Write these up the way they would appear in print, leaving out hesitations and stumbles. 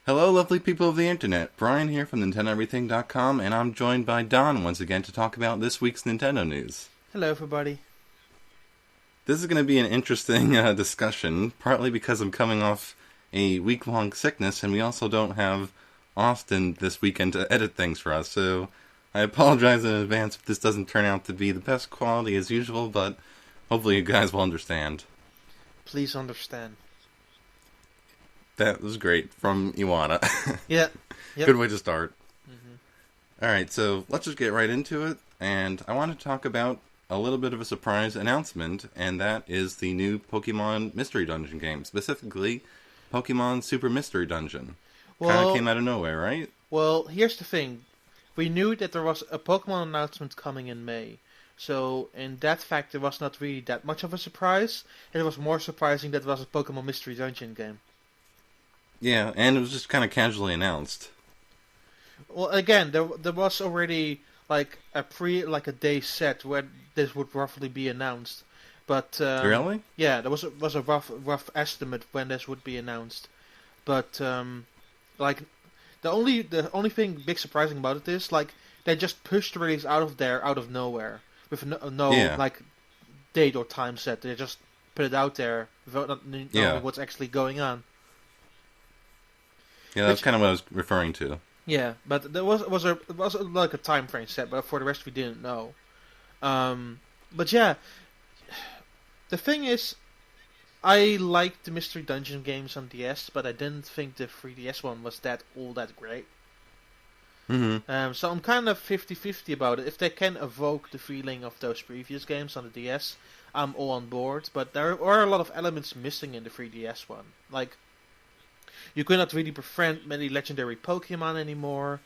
Hello, lovely people of the internet. Brian here from NintendoEverything.com, and I'm joined by Daan once again to talk about this week's Nintendo news. Hello, everybody. This is going to be an interesting discussion, partly because I'm coming off a week-long sickness, and we also don't have Austin this weekend to edit things for us, so I apologize in advance if this doesn't turn out to be the best quality as usual, but hopefully you guys will understand. Please understand. That was great from Iwata. Yeah. Yep. Good way to start. Mm-hmm. Alright, so let's just get right into it, and I want to talk about a little bit of a surprise announcement, and that is the new Pokemon Mystery Dungeon game, specifically Pokemon Super Mystery Dungeon. Kind of came out of nowhere, right? Well, here's the thing. We knew that there was a Pokemon announcement coming in May, so in that fact it was not really that much of a surprise, and it was more surprising that it was a Pokemon Mystery Dungeon game. Yeah, and it was just kind of casually announced. Well, again, there was already like a day set where this would roughly be announced, but Really? yeah, there was a rough estimate when this would be announced, but like the only thing big surprising about it is like they just pushed the release out of nowhere with no Yeah. like date or time set. They just put it out there without not knowing what's actually going on. Yeah, that's kind of what I was referring to. Yeah, but there was like a time frame set, but for the rest we didn't know. But yeah, the thing is, I liked the Mystery Dungeon games on DS, but I didn't think the 3DS one was all that great. Mm-hmm. So I'm kind of 50-50 about it. If they can evoke the feeling of those previous games on the DS, I'm all on board. But there are a lot of elements missing in the 3DS one, like you could not really befriend many legendary Pokemon anymore.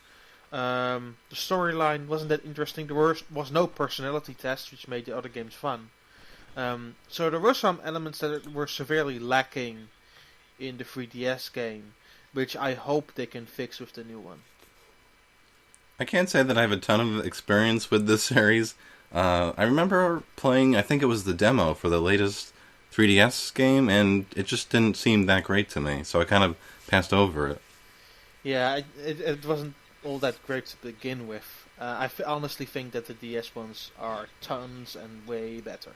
The storyline wasn't that interesting. There was no personality test, which made the other games fun. So there were some elements that were severely lacking in the 3DS game, which I hope they can fix with the new one. I can't say that I have a ton of experience with this series. I remember playing, I think it was the demo for the latest 3DS game, and it just didn't seem that great to me, so I kind of passed over it. Yeah, it wasn't all that great to begin with. Honestly think that the DS ones are tons and way better.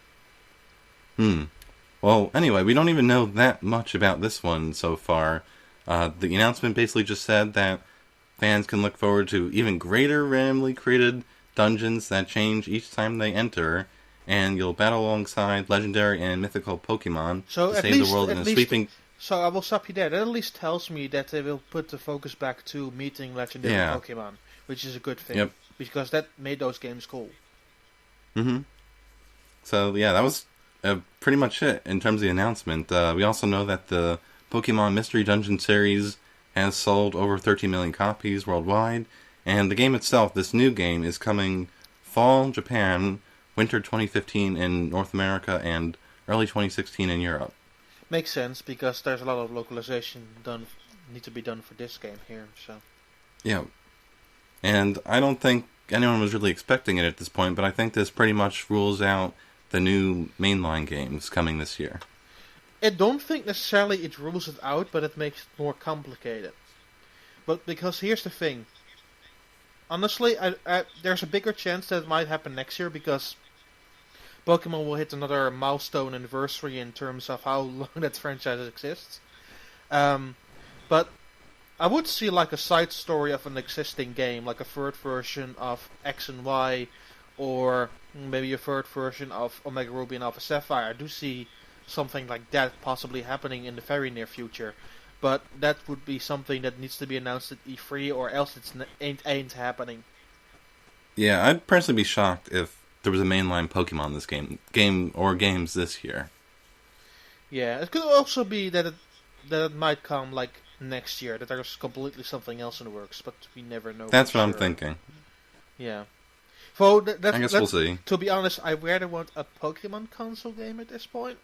Well, anyway, we don't even know that much about this one so far. The announcement basically just said that fans can look forward to even greater randomly created dungeons that change each time they enter, and you'll battle alongside legendary and mythical Pokemon to save the world in a sweeping... So I will stop you there. That at least tells me that they will put the focus back to meeting legendary Pokemon, which is a good thing, because that made those games cool. Mm-hmm. So, yeah, that was pretty much it in terms of the announcement. We also know that the Pokemon Mystery Dungeon series has sold over 13 million copies worldwide, and the game itself, this new game, is coming fall in Japan, winter 2015 in North America, and early 2016 in Europe. Makes sense, because there's a lot of localization need to be done for this game here, so... Yeah. And I don't think anyone was really expecting it at this point, but I think this pretty much rules out the new mainline games coming this year. I don't think necessarily it rules it out, but it makes it more complicated. But because here's the thing. Honestly, there's a bigger chance that it might happen next year, because Pokemon will hit another milestone anniversary in terms of how long that franchise exists. But I would see like a side story of an existing game, like a third version of X and Y, or maybe a third version of Omega Ruby and Alpha Sapphire. I do see something like that possibly happening in the very near future. But that would be something that needs to be announced at E3, or else it ain't happening. Yeah, I'd personally be shocked if there was a mainline Pokemon in this game or games this year. Yeah, it could also be that it might come like next year, that there's completely something else in the works, but we never know. That's what I'm thinking. Yeah. So I guess we'll see. To be honest, I rather want a Pokemon console game at this point.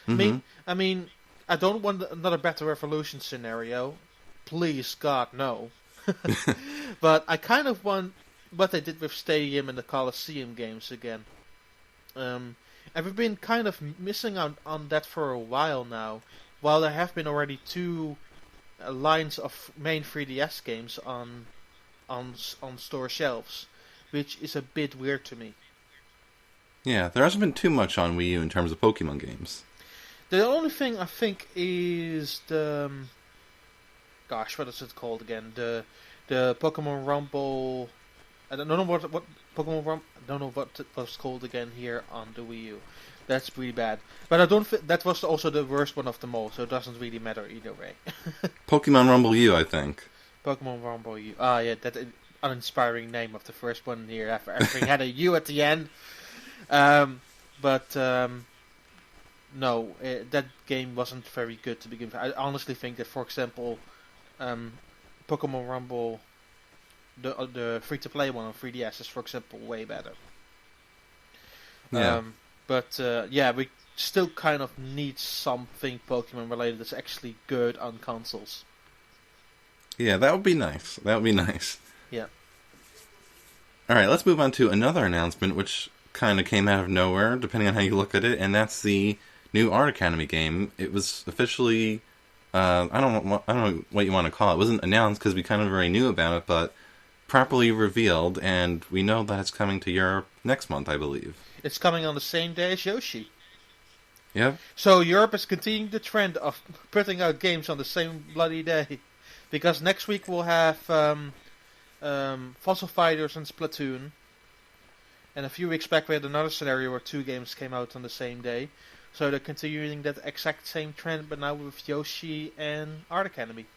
Mm-hmm. I mean, I don't want another Battle Revolution scenario. Please, God, no. But I kind of want what they did with Stadium and the Coliseum games again. And we've been kind of missing out on that for a while now. While there have been already two lines of main 3DS games on store shelves, which is a bit weird to me. Yeah, there hasn't been too much on Wii U in terms of Pokemon games. The only thing I think is the gosh, what is it called again? The Pokemon Rumble. I don't know what Pokemon Rumble. I don't know what it was called again here on the Wii U. That's pretty bad. But I don't. That was also the worst one of them all, so it doesn't really matter either way. Pokemon Rumble U, I think. Pokemon Rumble U. Ah, yeah, that uninspiring name of the first one here. After everything had a U at the end. But no, that game wasn't very good to begin with. I honestly think that, for example, Pokemon Rumble, the free-to-play one on 3DS is, for example, way better. Yeah. But yeah, we still kind of need something Pokemon related that's actually good on consoles. Yeah, that would be nice. That would be nice. Yeah. Alright, let's move on to another announcement, which kind of came out of nowhere, depending on how you look at it, and that's the new Art Academy game. It was officially, I don't know what you want to call it. It wasn't announced because we kind of already knew about it, but properly revealed, and we know that it's coming to Europe next month, I believe. It's coming on the same day as Yoshi. Yep. So Europe is continuing the trend of putting out games on the same bloody day. Because next week we'll have Fossil Fighters and Splatoon. And a few weeks back we had another scenario where two games came out on the same day. So they're continuing that exact same trend, but now with Yoshi and Art Academy.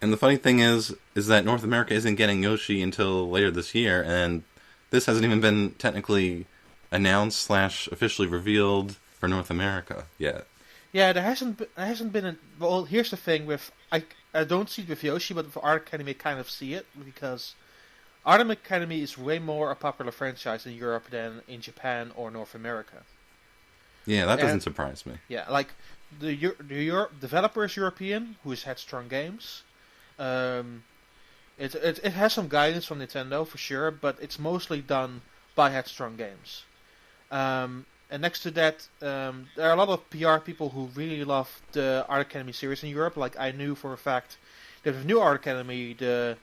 And the funny thing is that North America isn't getting Yoshi until later this year, and this hasn't even been technically announced / officially revealed for North America yet. Yeah, there hasn't been well, here's the thing with I don't see it with Yoshi, but with Art Academy I kind of see it, because Art Academy is way more a popular franchise in Europe than in Japan or North America. Yeah, that doesn't surprise me. Yeah, like the developer is European, who is Headstrong Games. It has some guidance from Nintendo for sure, but it's mostly done by Headstrong Games. And next to that, there are a lot of PR people who really love the Art Academy series in Europe. Like, I knew for a fact that with New Art Academy, the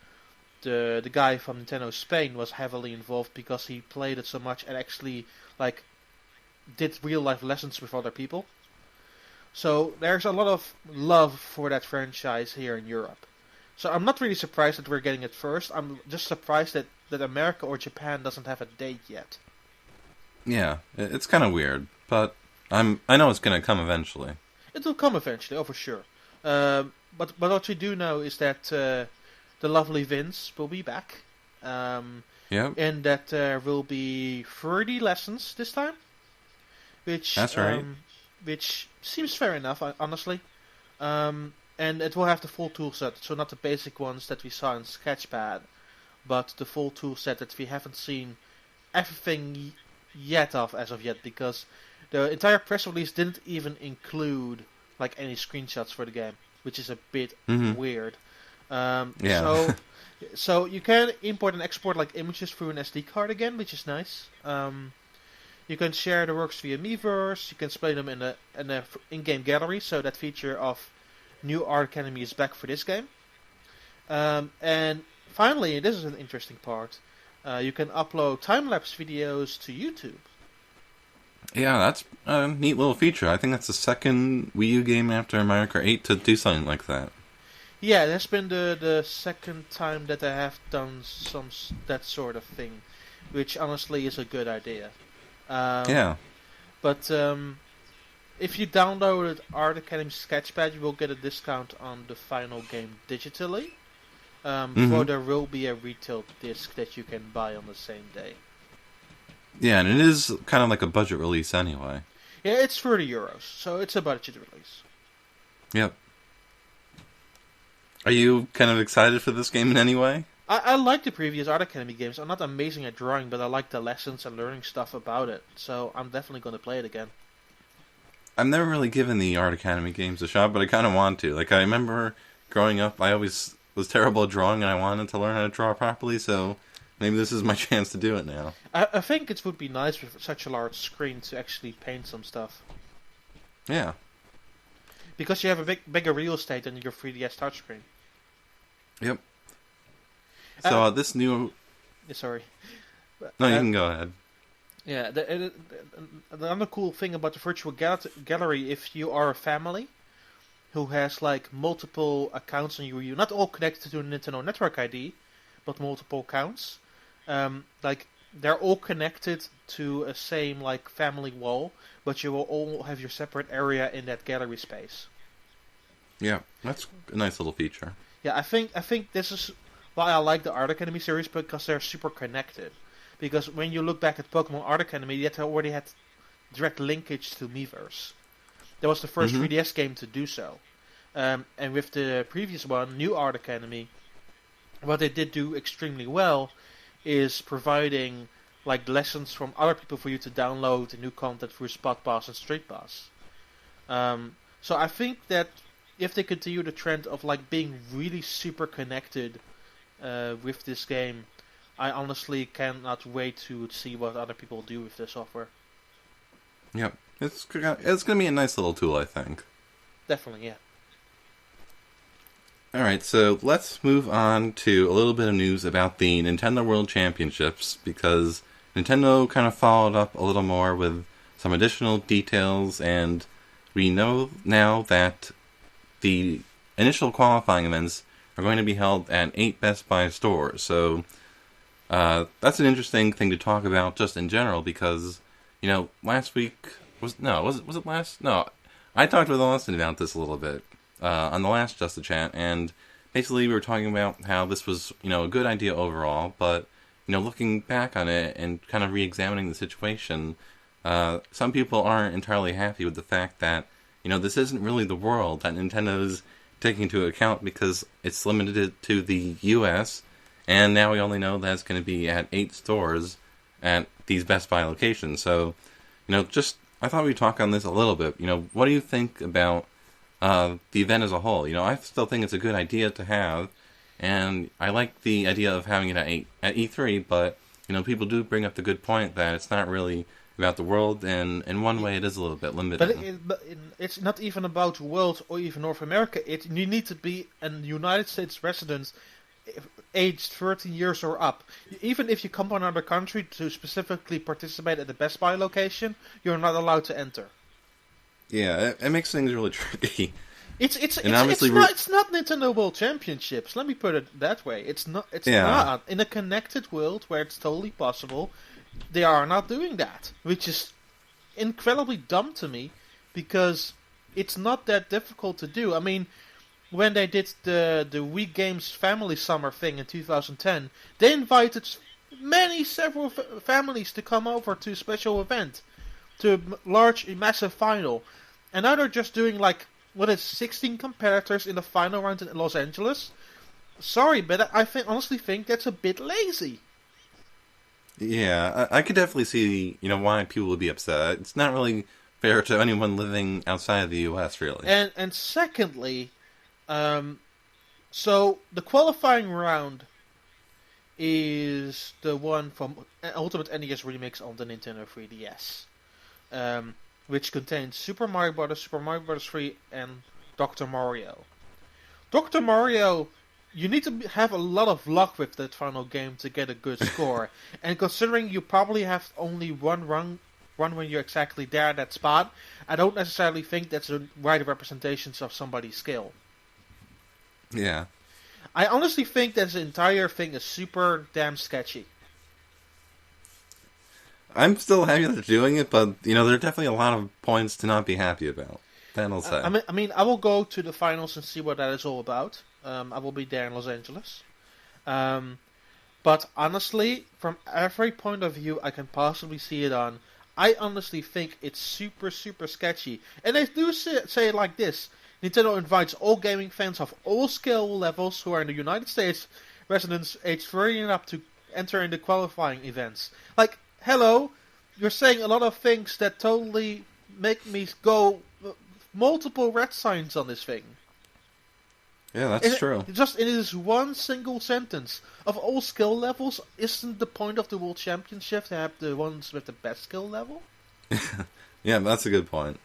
guy from Nintendo Spain was heavily involved because he played it so much and actually did real life lessons with other people. So there's a lot of love for that franchise here in Europe. So I'm not really surprised that we're getting it first. I'm just surprised that America or Japan doesn't have a date yet. Yeah, it's kind of weird, but I know it's going to come eventually. It will come eventually, oh for sure. But what we do know is that the lovely Vince will be back. Yep. And that there will be 30 lessons this time. That's right. Which seems fair enough, honestly. And it will have the full tool set, so not the basic ones that we saw in Sketchpad, but the full tool set that we haven't seen everything yet as of yet, because the entire press release didn't even include any screenshots for the game, which is a bit weird. Yeah. So you can import and export images through an SD card again, which is nice. You can share the works via Miiverse. You can display them in the in-game gallery. So that feature of New Art Academy is back for this game. And finally, this is an interesting part. You can upload time-lapse videos to YouTube. Yeah, that's a neat little feature. I think that's the second Wii U game after Mario Kart 8 to do something like that. Yeah, that's been the second time that I have done that sort of thing, which honestly is a good idea. Yeah. But if you downloaded Art Academy Sketchpad, you will get a discount on the final game digitally. Before there will be a retail disc that you can buy on the same day. Yeah, and it is kind of like a budget release anyway. Yeah, it's €30, so it's a budget release. Yep. Are you kind of excited for this game in any way? I like the previous Art Academy games. I'm not amazing at drawing, but I like the lessons and learning stuff about it. So I'm definitely going to play it again. I've never really given the Art Academy games a shot, but I kind of want to. I remember growing up, I always was terrible at drawing, and I wanted to learn how to draw properly, so maybe this is my chance to do it now. I think it would be nice with such a large screen to actually paint some stuff. Yeah. because you have a bigger real estate than your 3DS touchscreen. Yep. So this new... Sorry. No, you can go ahead. Yeah, the other cool thing about the virtual gallery, if you are a family who has like multiple accounts on your Wii U, not all connected to a Nintendo Network ID, but multiple accounts, like they're all connected to a same like family wall, but you will all have your separate area in that gallery space. Yeah, that's a nice little feature. Yeah, I think this is why I like the Art Academy series, because they're super connected. Because when you look back at Pokemon Art Academy, it already had direct linkage to Miiverse. That was the first 3DS game to do so. And with the previous one, New Art Academy, what they did do extremely well is providing like lessons from other people for you to download and new content through Spot Pass and Street Pass. So I think that if they continue the trend of like being really super connected with this game, I honestly cannot wait to see what other people do with the software. Yep, it's going to be a nice little tool, I think. Definitely, yeah. Alright, so let's move on to a little bit of news about the Nintendo World Championships, because Nintendo kind of followed up a little more with some additional details, and we know now that the initial qualifying events are going to be held at 8 Best Buy stores, so that's an interesting thing to talk about just in general, because, you know, last week... Was it last? No, I talked with Austin about this a little bit on the last Just a Chat, and basically we were talking about how this was, you know, a good idea overall, but, you know, looking back on it and kind of re-examining the situation, some people aren't entirely happy with the fact that, you know, this isn't really the world that Nintendo's taking into account, because it's limited to the US, and now we only know that it's going to be at 8 stores at these Best Buy locations. So, you know, I thought we'd talk on this a little bit. You know, what do you think about the event as a whole? You know, I still think it's a good idea to have, and I like the idea of having it at E3, but, you know, people do bring up the good point that it's not really about the world, and in one way it is a little bit limited. But it's not even about the world or even North America. You need to be a United States resident aged 13 years or up. Even if you come from another country to specifically participate at the Best Buy location, you're not allowed to enter. Yeah, it makes things really tricky. It's not Nintendo World Championships. Let me put it that way. It's not. In a connected world where it's totally possible, they are not doing that, which is incredibly dumb to me, because it's not that difficult to do. I mean, when they did the Wii Games Family Summer thing in 2010, they invited several families to come over to a special event, to a massive final. And now they're just doing 16 competitors in the final round in Los Angeles. Sorry, but I honestly think that's a bit lazy. Yeah, I could definitely see, why people would be upset. It's not really fair to anyone living outside of the U.S., really. And secondly, so the qualifying round is the one from Ultimate NES Remix on the Nintendo 3DS, which contains Super Mario Bros., Super Mario Bros. 3, and Dr. Mario. Dr. Mario, you need to have a lot of luck with that final game to get a good score. And considering you probably have only one run when you're exactly there at that spot, I don't necessarily think that's the right representation of somebody's skill. Yeah. I honestly think that the entire thing is super damn sketchy. I'm still happy that they're doing it, but, there are definitely a lot of points to not be happy about. That I'll say. I mean, I will go to the finals and see what that is all about. I will be there in Los Angeles. But honestly, from every point of view I can possibly see it on, I honestly think it's super, super sketchy. And they do say it like this. Nintendo invites all gaming fans of all skill levels who are in the United States, residents aged 30 and up, to enter in the qualifying events. Like, hello, you're saying a lot of things that totally make me go multiple red signs on this thing. Yeah, that's true. Just in this one single sentence, of all skill levels, isn't the point of the World Championship to have the ones with the best skill level? Yeah, that's a good point.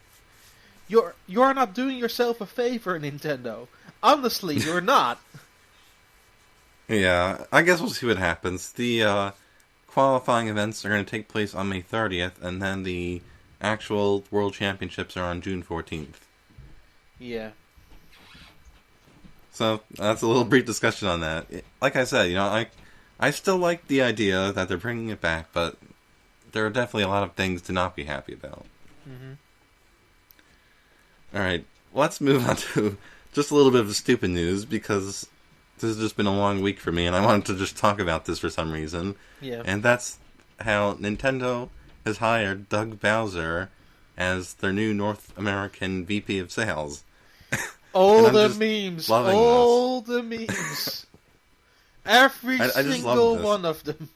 You're not doing yourself a favor, Nintendo. Honestly, you're not. Yeah, I guess we'll see what happens. The qualifying events are going to take place on May 30th, and then the actual World Championships are on June 14th. Yeah. So that's a little brief discussion on that. Like I said, I still like the idea that they're bringing it back, but there are definitely a lot of things to not be happy about. Mm-hmm. All right, let's move on to just a little bit of stupid news, because this has just been a long week for me, and I wanted to just talk about this for some reason. Yeah. And that's how Nintendo has hired Doug Bowser as their new North American VP of Sales. All the memes. All the memes. Every single one of them.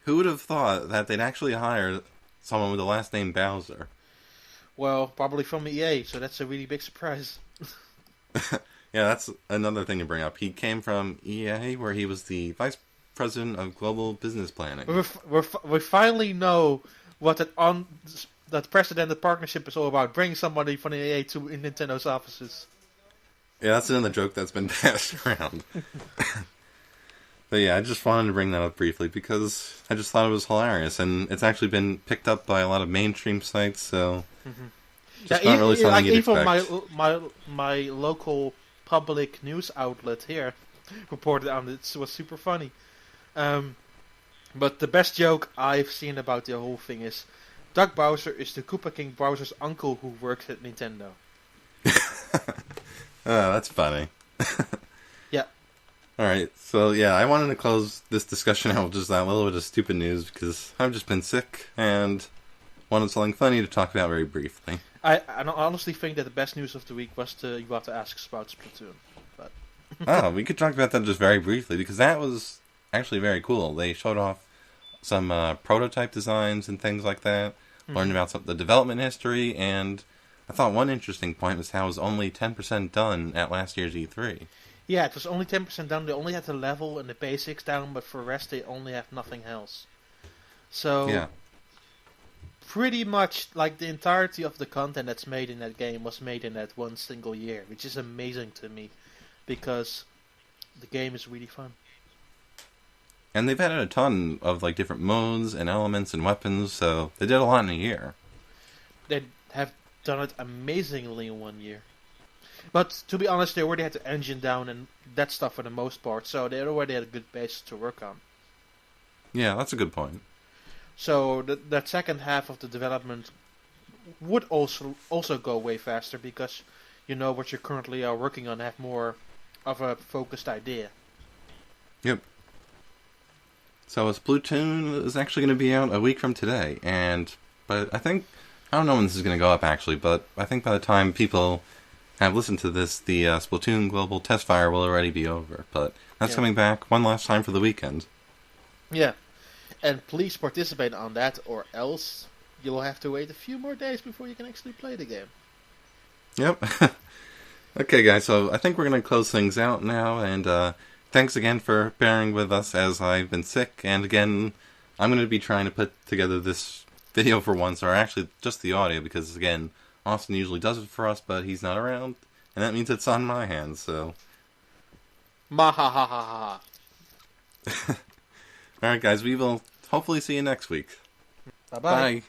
Who would have thought that they'd actually hire someone with the last name Bowser? Well, probably from EA, so that's a really big surprise. Yeah, that's another thing to bring up. He came from EA, where he was the vice president of global business planning. We finally know what that precedented partnership is all about. Bring somebody from EA to Nintendo's offices. Yeah, that's another joke that's been passed around. But yeah, I just wanted to bring that up briefly because I just thought it was hilarious, and it's actually been picked up by a lot of mainstream sites, so just not really something you'd expect. Even my local public news outlet here reported on it. It was super funny. But the best joke I've seen about the whole thing is Doug Bowser is the Koopa King Bowser's uncle who works at Nintendo. Oh, that's funny. Yeah. Alright, so yeah, I wanted to close this discussion out with just that little bit of stupid news because I've just been sick and wanted something funny to talk about very briefly. I honestly think that the best news of the week was the Iwata Asks about Splatoon. But oh, we could talk about that just very briefly because that was actually very cool. They showed off some prototype designs and things like that, learned about the development history, and I thought one interesting point was how it was only 10% done at last year's E3. Yeah, it was only 10% done. They only had the level and the basics down, but for the rest they only have nothing else. So, yeah. Pretty much like the entirety of the content that's made in that game was made in that one single year, which is amazing to me, because the game is really fun. And they've added a ton of different modes and elements and weapons, so they did a lot in a year. They have done it amazingly in 1 year. But to be honest, they already had the engine down and that stuff for the most part, so they already had a good base to work on. Yeah, that's a good point. So that second half of the development would also go way faster because you know what you currently are working on, have more of a focused idea. Yep. So Splatoon is actually going to be out a week from today, but I don't know when this is going to go up actually, but I think by the time people have listened to this, the Splatoon Global Test Fire will already be over. But that's coming back one last time for the weekend. Yeah. And please participate on that, or else you'll have to wait a few more days before you can actually play the game. Yep. Okay, guys, so I think we're going to close things out now, and thanks again for bearing with us as I've been sick, and again, I'm going to be trying to put together this video for once, or actually just the audio, because again, Austin usually does it for us, but he's not around, and that means it's on my hands, so... Mahahaha. Alright guys, we will hopefully see you next week. Bye-bye. Bye.